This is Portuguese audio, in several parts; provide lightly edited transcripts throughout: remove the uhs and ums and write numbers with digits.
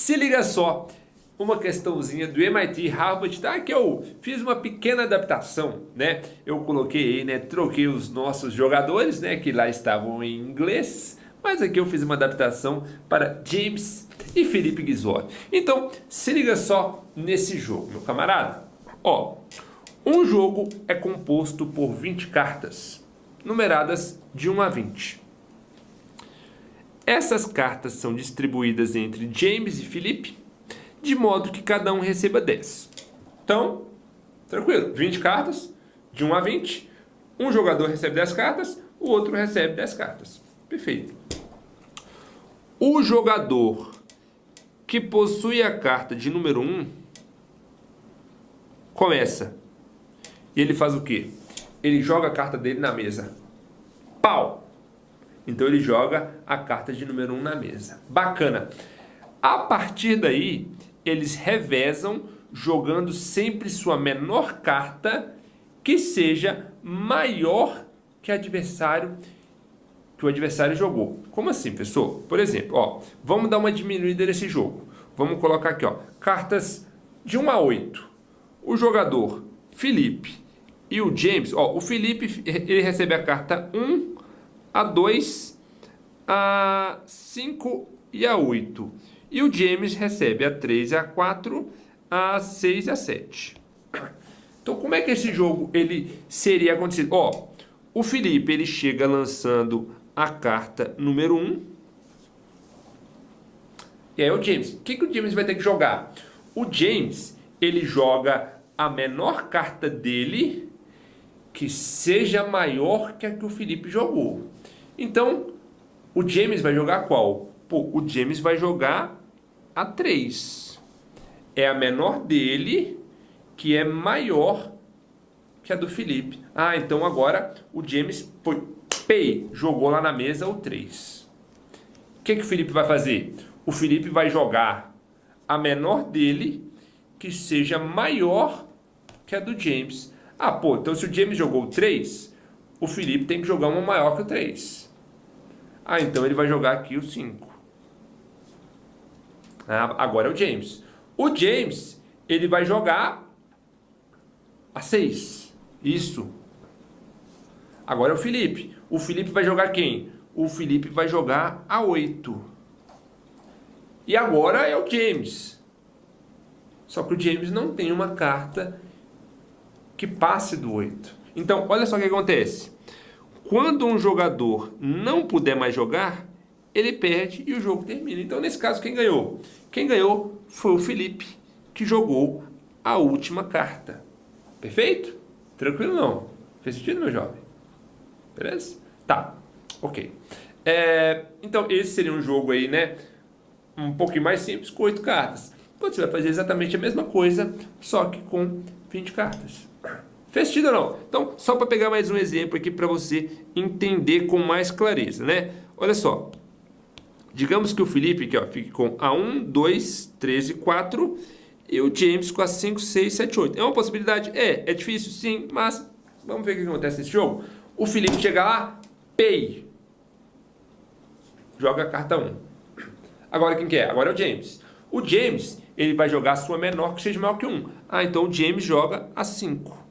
Se liga só, uma questãozinha do MIT Harvard, tá? Que eu fiz uma pequena adaptação, né? Eu coloquei, né? Troquei os nossos jogadores, né? Que lá estavam em inglês, mas aqui eu fiz uma adaptação para James e Felipe Guizot. Então, se liga só nesse jogo, meu camarada. Ó, um jogo é composto por 20 cartas, numeradas de 1 a 20. Essas cartas são distribuídas entre James e Felipe, de modo que cada um receba 10. Então, tranquilo, 20 cartas, de 1 a 20. Um jogador recebe 10 cartas, o outro recebe 10 cartas. Perfeito. O jogador que possui a carta de número 1 começa. E ele faz o quê? Ele joga a carta dele na mesa. Pau! Então ele joga a carta de número 1 na mesa. Bacana. A partir daí, eles revezam jogando sempre sua menor carta que seja maior que o adversário jogou. Como assim, pessoal? Por exemplo, ó, vamos dar uma diminuída nesse jogo. Vamos colocar aqui, ó, cartas de 1 a 8. O jogador Felipe e o James, ó, o Felipe ele recebe a carta 1 a 2, a 5 e a 8. E o James recebe a 3 e a 4, a 6 e a 7. Então, como é que esse jogo ele seria acontecido? Ó, o Felipe ele chega lançando a carta número 1. E aí o James. O que o James vai ter que jogar? O James ele joga a menor carta dele que seja maior que a que o Felipe jogou. Então, o James vai jogar qual? Pô, o James vai jogar a 3. É a menor dele que é maior que a do Felipe. Ah, então agora o James jogou lá na mesa o 3. O que o Felipe vai fazer? O Felipe vai jogar a menor dele que seja maior que a do James. Ah, pô, então se o James jogou o 3, o Felipe tem que jogar uma maior que o 3. Ah, então ele vai jogar aqui o 5. Ah, agora é o James. O James, ele vai jogar a 6. Isso. Agora é o Felipe. O Felipe vai jogar quem? O Felipe vai jogar a 8. E agora é o James. Só que o James não tem uma carta que passe do 8. Então, olha só o que acontece. Quando um jogador não puder mais jogar, ele perde e o jogo termina. Então, nesse caso, quem ganhou? Quem ganhou foi o Felipe, que jogou a última carta. Perfeito? Tranquilo não? Fez sentido, meu jovem? Beleza? Tá. Ok. Então, esse seria um jogo aí, né? Um pouquinho mais simples, com 8 cartas. Você vai fazer exatamente a mesma coisa, só que com 20 cartas. Fez sentido ou não? Então, só para pegar mais um exemplo aqui para você entender com mais clareza, né? Olha só. Digamos que o Felipe aqui, ó, fique com a 1, 2, 3 e 4 e o James com a 5, 6, 7, 8. É uma possibilidade? É difícil sim, mas vamos ver o que acontece nesse jogo. O Felipe chega lá, joga a carta 1. Agora quem que é? Agora é o James. O James, ele vai jogar a sua menor que seja maior que 1. Ah, então o James joga a 5.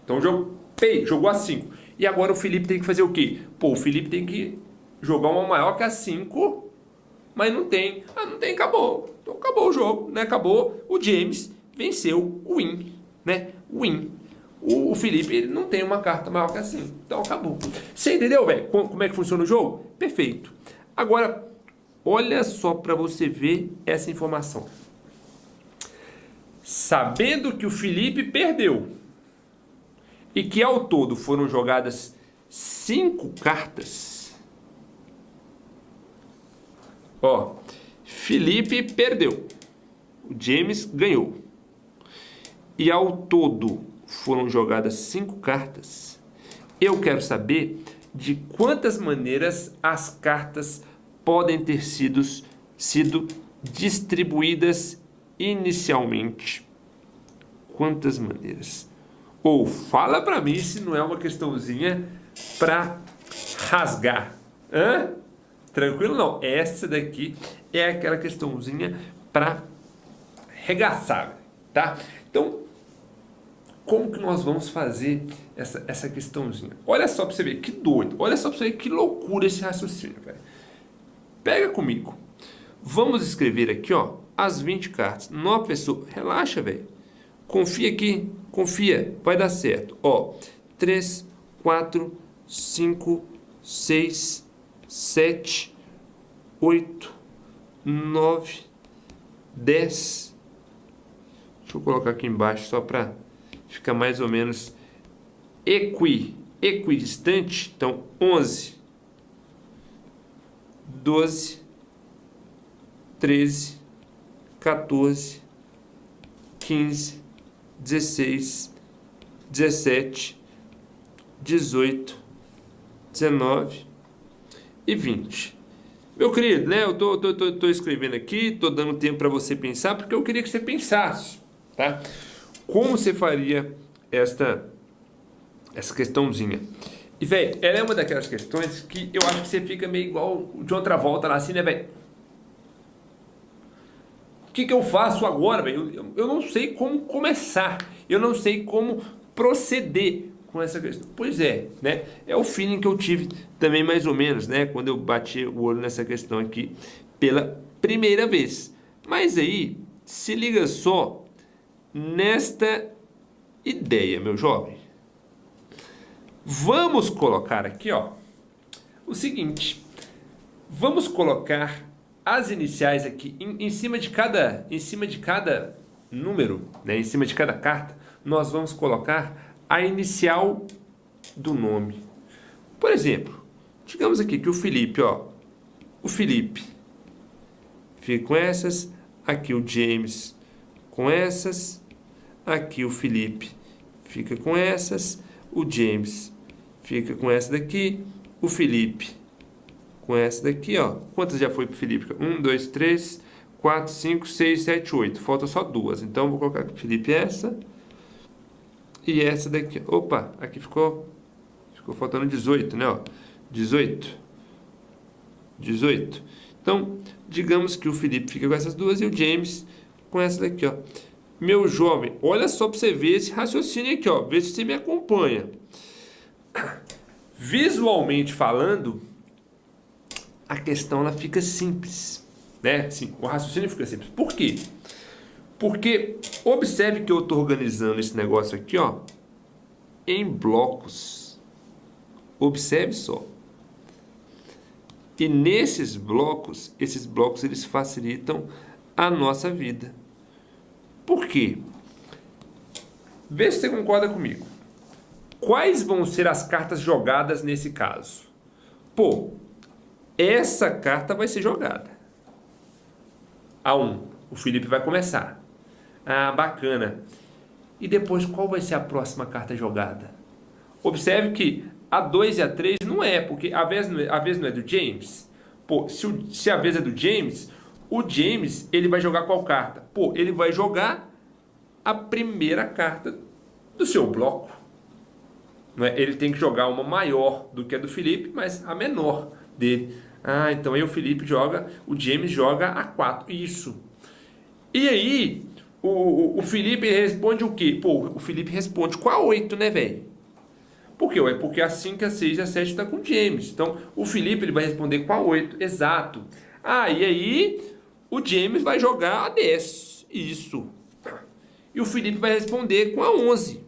Então jogou a 5. E agora o Felipe tem que fazer o quê? Pô, o Felipe tem que jogar uma maior que a 5, mas não tem. Ah, não tem, acabou. Então acabou o jogo, né? Acabou. O James venceu o win, né? Win. O Felipe, ele não tem uma carta maior que a 5. Então acabou. Você entendeu, velho? Como é que funciona o jogo? Perfeito. Agora, olha só para você ver essa informação. Sabendo que o Felipe perdeu e que ao todo foram jogadas 5 cartas. Ó, Felipe perdeu. O James ganhou. E ao todo foram jogadas 5 cartas. Eu quero saber de quantas maneiras as cartas podem ter sido distribuídas inicialmente. Quantas maneiras? Ou fala para mim se não é uma questãozinha para rasgar. Tranquilo? Não. Essa daqui é aquela questãozinha para regaçar, tá? Então, como que nós vamos fazer essa questãozinha? Olha só para você ver que doido. Olha só para você ver que loucura esse raciocínio, velho. Pega comigo. Vamos escrever aqui, ó, as 20 cartas. Não, professor, relaxa, velho. Confia aqui, confia, vai dar certo. Ó, 3, 4, 5, 6, 7, 8, 9, 10. Deixa eu colocar aqui embaixo só para ficar mais ou menos equidistante. Então, 11, 12, 13, 14, 15, 16, 17, 18, 19 e 20. Meu querido, né? Eu tô escrevendo aqui, tô dando tempo para você pensar, porque eu queria que você pensasse, tá? Como você faria essa questãozinha? E, velho, ela é uma daquelas questões que eu acho que você fica meio igual de outra volta lá assim, né, velho? O que eu faço agora, velho? Eu não sei como começar. Eu não sei como proceder com essa questão. Pois é, né? É o feeling que eu tive também mais ou menos, né? Quando eu bati o olho nessa questão aqui pela primeira vez. Mas aí, se liga só nesta ideia, meu jovem. Vamos colocar aqui, ó, o seguinte. Vamos colocar as iniciais aqui em cima de cada número, né? Em cima de cada carta, nós vamos colocar a inicial do nome. Por exemplo, digamos aqui que o Felipe, ó, o Felipe fica com essas, aqui o James com essas, aqui o Felipe fica com essas, o James fica com essa daqui, o Felipe com essa daqui, ó. Quantas já foi pro Felipe? 1, 2, 3, 4, 5, 6, 7, 8. Falta só duas. Então, vou colocar aqui, Felipe, essa. E essa daqui. Opa, aqui ficou faltando 18, né? Ó. 18. Então, digamos que o Felipe fica com essas duas e o James com essa daqui, ó. Meu jovem, olha só para você ver esse raciocínio aqui, ó. Vê se você me acompanha. Visualmente falando, a questão ela fica simples, né? Sim, o raciocínio fica simples. Por quê? Porque observe que eu estou organizando esse negócio aqui, ó, em blocos. Observe só. E nesses blocos, eles facilitam a nossa vida. Por quê? Vê se você concorda comigo. Quais vão ser as cartas jogadas nesse caso? Pô, essa carta vai ser jogada. A 1, o Felipe vai começar. Ah, bacana. E depois, qual vai ser a próxima carta jogada? Observe que a 2 e a 3 não é, porque a vez não é do James. Pô, se a vez é do James, o James, ele vai jogar qual carta? Pô, ele vai jogar a primeira carta do seu bloco. Não é? Ele tem que jogar uma maior do que a do Felipe, mas a menor dele. Ah, então aí o James joga a 4. Isso. E aí, o Felipe responde o quê? Pô, o Felipe responde com a 8, né, velho? Por quê? Porque a 5, a 6 e a 7 está com o James. Então, o Felipe ele vai responder com a 8. Exato. Ah, e aí, o James vai jogar a 10. Isso. E o Felipe vai responder com a 11.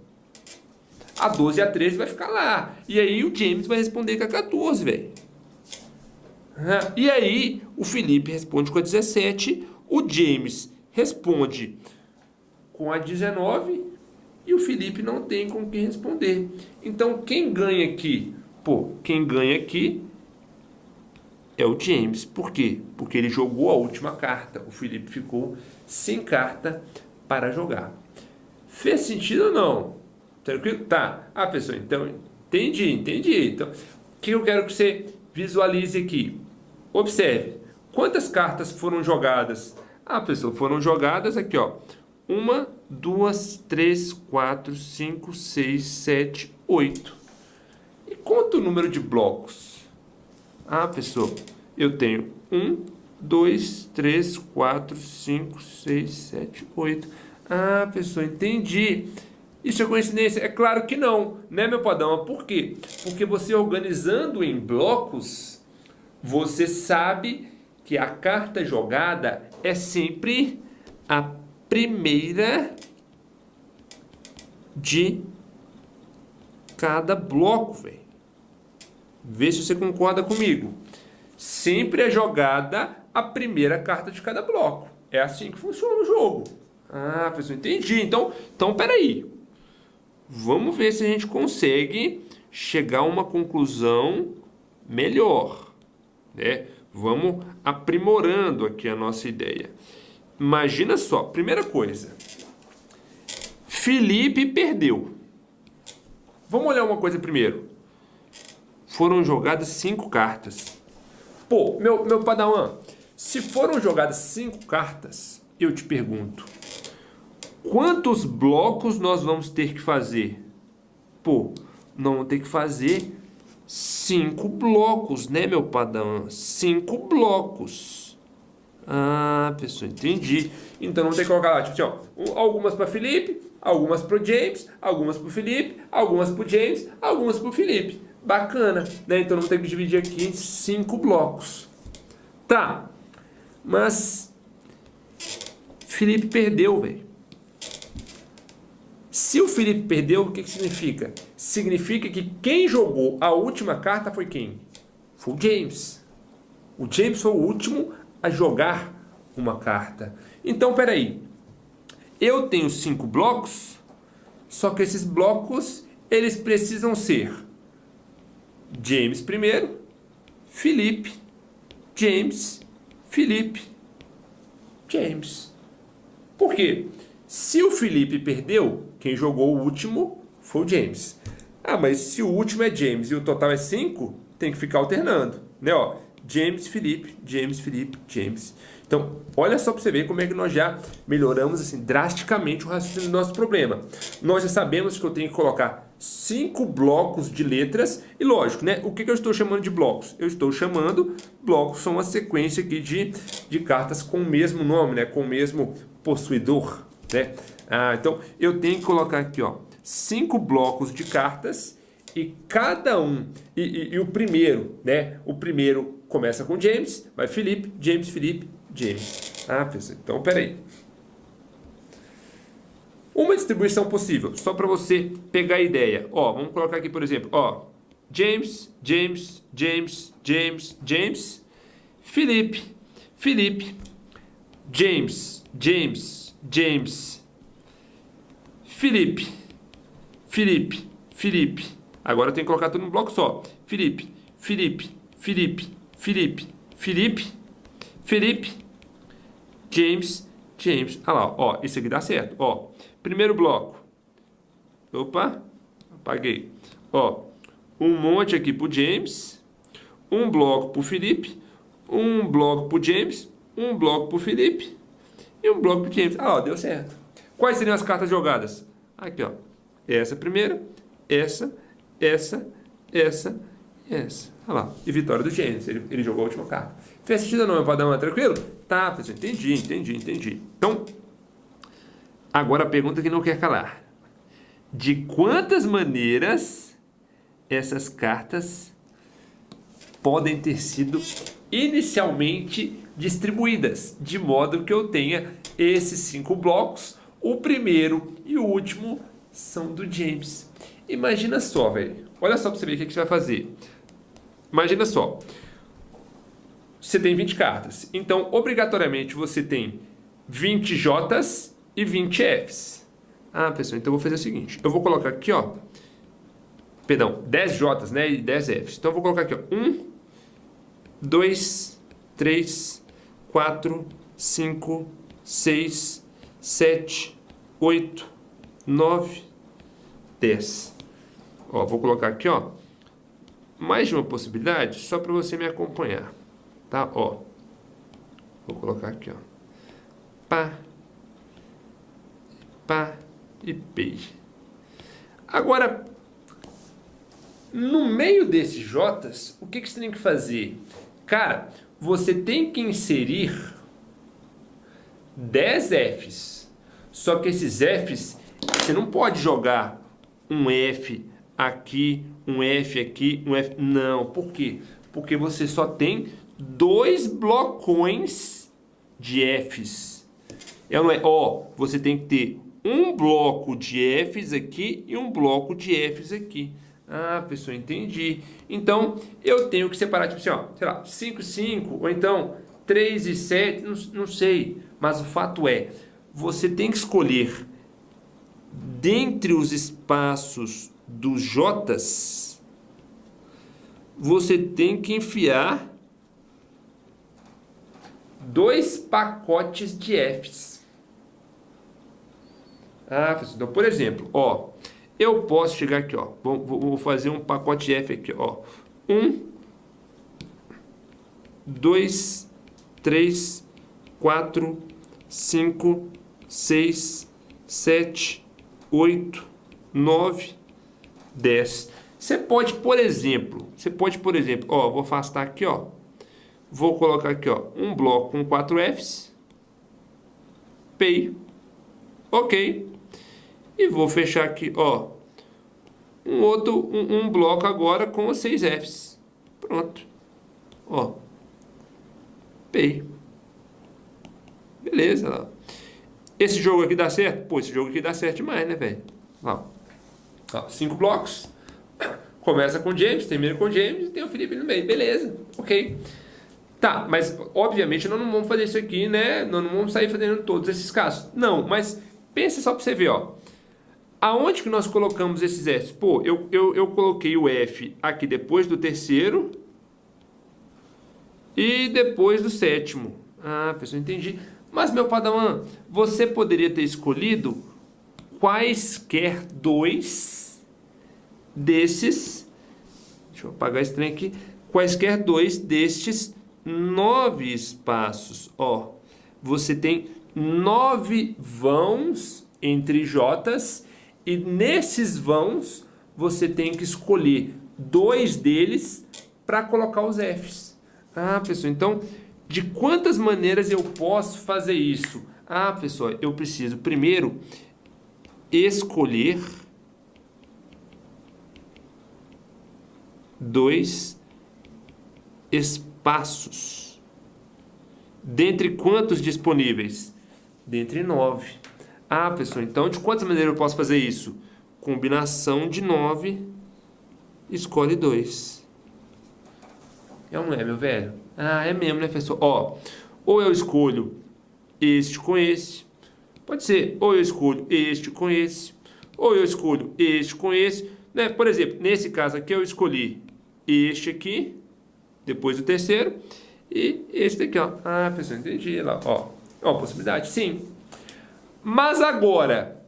A 12 e a 13 vai ficar lá. E aí, o James vai responder com a 14, velho. E aí, o Felipe responde com a 17. O James responde com a 19. E o Felipe não tem com quem responder. Então, quem ganha aqui? Pô, quem ganha aqui é o James. Por quê? Porque ele jogou a última carta. O Felipe ficou sem carta para jogar. Fez sentido ou não? Tranquilo? Tá. Ah, pessoal, então, entendi. Então, o que eu quero que você visualize aqui? Observe. Quantas cartas foram jogadas? Ah, pessoal, foram jogadas aqui, ó. 1, 2, 3, 4, 5, 6, 7, 8. E conta o número de blocos. Ah, pessoal, eu tenho 1, 2, 3, 4, 5, 6, 7, 8. Ah, pessoal, entendi. Isso é coincidência? É claro que não, né, meu padrão? Por quê? Porque você organizando em blocos, você sabe que a carta jogada é sempre a primeira de cada bloco, velho. Vê se você concorda comigo. Sempre é jogada a primeira carta de cada bloco. É assim que funciona o jogo. Ah, pessoal, entendi. Então peraí. Vamos ver se a gente consegue chegar a uma conclusão melhor, né? Vamos aprimorando aqui a nossa ideia. Imagina só, primeira coisa. Felipe perdeu. Vamos olhar uma coisa primeiro. Foram jogadas 5 cartas. Pô, meu padawan, se foram jogadas 5 cartas, eu te pergunto, quantos blocos nós vamos ter que fazer? Pô, nós vamos ter que fazer 5 blocos, né, meu padawan? 5 blocos. Ah, pessoal, entendi. Então vamos ter que colocar lá, tipo assim, ó, algumas para Felipe, algumas para o James, algumas para o Felipe, algumas para o James, algumas para o Felipe. Bacana, né? Então vamos ter que dividir aqui em 5 blocos. Tá, mas Felipe perdeu, velho. Se o Felipe perdeu, o que significa? Significa que quem jogou a última carta foi quem? Foi o James. O James foi o último a jogar uma carta. Então, peraí. Eu tenho 5 blocos, só que esses blocos, eles precisam ser James primeiro, Felipe, James, Felipe, James. Por quê? Se o Felipe perdeu, quem jogou o último foi o James. Ah, mas se o último é James e o total é 5, tem que ficar alternando, né? Ó, James, Felipe, James, Felipe, James. Então, olha só para você ver como é que nós já melhoramos assim, drasticamente o raciocínio do nosso problema. Nós já sabemos que eu tenho que colocar 5 blocos de letras e, lógico, né? O que eu estou chamando de blocos? Eu estou chamando, blocos são uma sequência aqui de cartas com o mesmo nome, né? Com o mesmo possuidor, né? Ah, então, eu tenho que colocar aqui, ó, 5 blocos de cartas e cada um, e o primeiro, né? O primeiro começa com James, vai Felipe, James, Felipe, James. Ah, pessoal, então peraí. Uma distribuição possível, só para você pegar a ideia. Ó, vamos colocar aqui, por exemplo, ó, James, James, James, James, James, Felipe, Felipe, James, James, James, Felipe, Felipe, Felipe. Agora eu tenho que colocar tudo num bloco só. Felipe, Felipe, Felipe, Felipe, Felipe, Felipe, James, James. Ah lá, ó, isso aqui dá certo. Ó, primeiro bloco. Opa, apaguei. Ó, um monte aqui pro James, um bloco pro Felipe, um bloco pro James, um bloco pro Felipe e um bloco pro James. Ah, ó, deu certo. Quais seriam as cartas jogadas? Aqui, ó. Essa primeira, essa, essa, essa e essa. Olha lá. E vitória do James. Ele jogou a última carta. Fez sentido ou não, meu padrão? Tranquilo? Tá, pessoal. Entendi. Então, agora a pergunta que não quer calar. De quantas maneiras essas cartas podem ter sido inicialmente distribuídas, de modo que eu tenha esses 5 blocos, o primeiro e o último são do James. Imagina só, velho. Olha só para você ver o que você vai fazer. Imagina só. Você tem 20 cartas. Então, obrigatoriamente, você tem 20 Js e 20 Fs. Ah, pessoal, então eu vou fazer o seguinte. Eu vou colocar aqui, ó. Perdão, 10 Js, né? E 10 Fs. Então, eu vou colocar aqui, ó. 1, 2, 3, 4, 5, 6, 7, 8, 9, 10. Ó, vou colocar aqui, ó. Mais de uma possibilidade, só para você me acompanhar. Tá? Ó. Vou colocar aqui, ó. Pá. Pá e P. Agora, no meio desses Js, o que você tem que fazer? Cara, você tem que inserir 10 Fs. Só que esses Fs, você não pode jogar um F aqui, um F aqui, um F... Não, por quê? Porque você só tem 2 blocões de Fs. Não é, você tem que ter um bloco de Fs aqui e um bloco de Fs aqui. Ah, pessoal, entendi. Então, eu tenho que separar, tipo assim, ó, sei lá, 5 e 5, ou então 3 e 7, não sei. Mas o fato é, você tem que escolher dentre os espaços dos J's, você tem que enfiar 2 pacotes de Fs. Ah, pessoal, então, por exemplo, ó, eu posso chegar aqui, ó, vou fazer um pacote F aqui, ó, 1, 2, 3, 4, 5, 6, 7, 8, 9, 10. Você pode, por exemplo, ó, vou afastar aqui, ó, vou colocar aqui, ó, um bloco com 4 Fs, ok, e vou fechar aqui, ó, um bloco agora com 6 Fs, pronto, ó, beleza, lá. Esse jogo aqui dá certo? Pô, esse jogo aqui dá certo demais, né, velho? Ó, 5 blocos. Começa com o James, termina com o James e tem o Felipe no meio. Beleza, ok. Tá, mas obviamente nós não vamos fazer isso aqui, né? Nós não vamos sair fazendo todos esses casos. Não, mas pensa só pra você ver, ó. Aonde que nós colocamos esses Fs? Pô, eu coloquei o F aqui depois do terceiro e depois do sétimo. Ah, pessoal, entendi. Mas, meu padawan, você poderia ter escolhido quaisquer 2 desses... Deixa eu apagar esse trem aqui. Quaisquer 2 destes 9 espaços. Ó, você tem 9 vãos entre J's e nesses vãos você tem que escolher 2 deles para colocar os Fs. Ah, pessoal, então... De quantas maneiras eu posso fazer isso? Ah, pessoal, eu preciso primeiro escolher 2 espaços. Dentre quantos disponíveis? Dentre 9. Ah, pessoal, então de quantas maneiras eu posso fazer isso? Combinação de 9, escolhe 2. É ou não é, meu velho? Ah, é mesmo, né, professor? Ó, ou eu escolho este com esse. Pode ser, ou eu escolho este com esse. Ou eu escolho este com esse. Né? Por exemplo, nesse caso aqui eu escolhi este aqui, depois do terceiro, e este aqui, ó. Ah, professor, entendi. Lá, ó. É uma possibilidade, sim. Mas agora,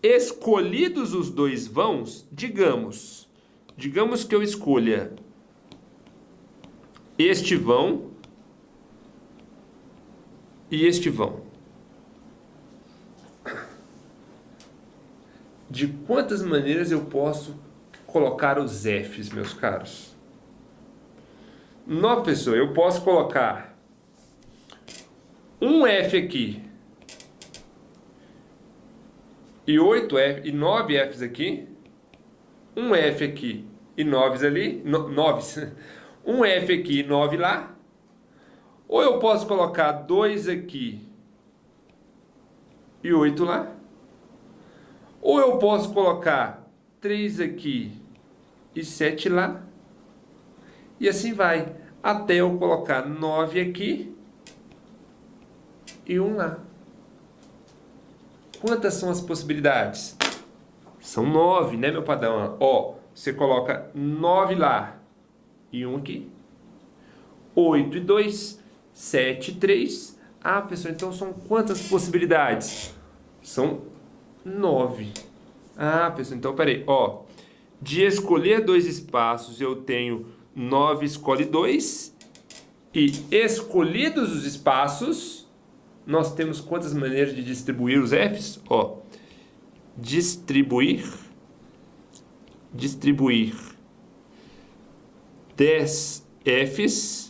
escolhidos os 2 vãos, digamos que eu escolha este vão e este vão. De quantas maneiras eu posso colocar os Fs, meus caros? Não, pessoal, eu posso colocar um F aqui e 8 F e 9 Fs aqui, um F aqui e 9 ali, 9. Um F aqui e 9 lá. Ou eu posso colocar 2 aqui e 8 lá. Ou eu posso colocar 3 aqui e 7 lá. E assim vai. Até eu colocar 9 aqui e 1 lá. Quantas são as possibilidades? São 9, né, meu padrão? Ó, você coloca 9 lá. E 1 aqui. 8 e 2. 7 e 3. Ah, pessoal, então são quantas possibilidades? São 9. Ah, pessoal, então peraí. Ó, de escolher 2 espaços, eu tenho 9, escolhe 2. E escolhidos os espaços, nós temos quantas maneiras de distribuir os Fs? Ó, distribuir 10 Fs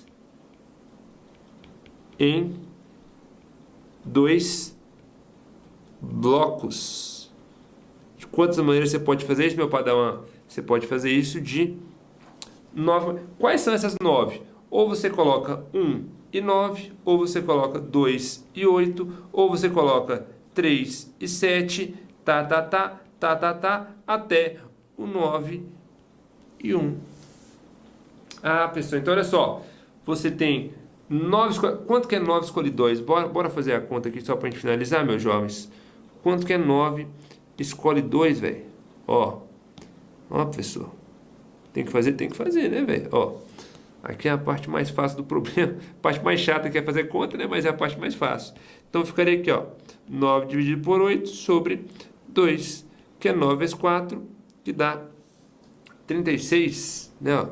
em 2 blocos. De quantas maneiras você pode fazer isso, meu padawan? Você pode fazer isso de 9. Quais são essas 9? Ou você coloca 1 e 9, ou você coloca 2 e 8, ou você coloca 3 e 7, até o 9 e 1. Ah, pessoal, então olha só. Você tem 9... Quanto que é 9 escolhe 2? Bora fazer a conta aqui só pra gente finalizar, meus jovens. Quanto que é 9 escolhe 2, velho? Ó, professor. Tem que fazer, né, velho? Ó, aqui é a parte mais fácil do problema. A parte mais chata que é fazer conta, né? Mas é a parte mais fácil. Então ficaria aqui, ó. 9 dividido por 8 sobre 2, que é 9 vezes 4, que dá 36, né, ó.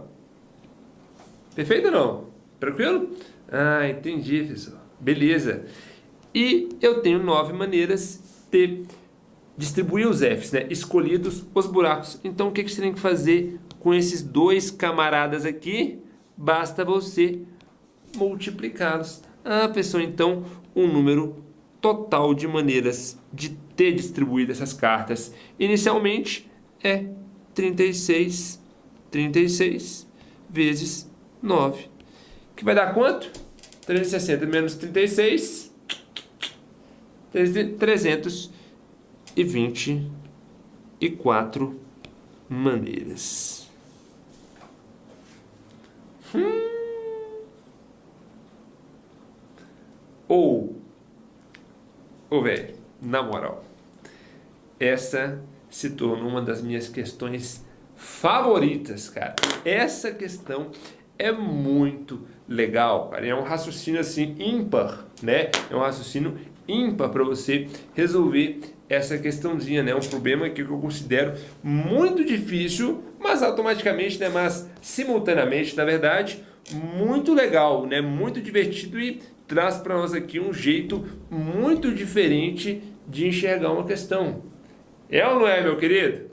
Perfeito ou não? Tranquilo? Ah, entendi, professor. Beleza. E eu tenho 9 maneiras de distribuir os Fs, né? Escolhidos os buracos. Então, o que você tem que fazer com esses dois camaradas aqui? Basta você multiplicá-los. Ah, pessoal, então, o número total de maneiras de ter distribuído essas cartas inicialmente é 36 vezes 9. Que vai dar quanto? 360 menos 36, 324 maneiras. Velho, na moral, essa se tornou uma das minhas questões favoritas, cara. Essa questão é muito legal, cara. É um raciocínio assim ímpar, né? É um raciocínio ímpar para você resolver essa questãozinha, né? Um problema que eu considero muito difícil, mas automaticamente, né? Mas simultaneamente, na verdade, muito legal, né? Muito divertido e traz para nós aqui um jeito muito diferente de enxergar uma questão. É ou não é, meu querido?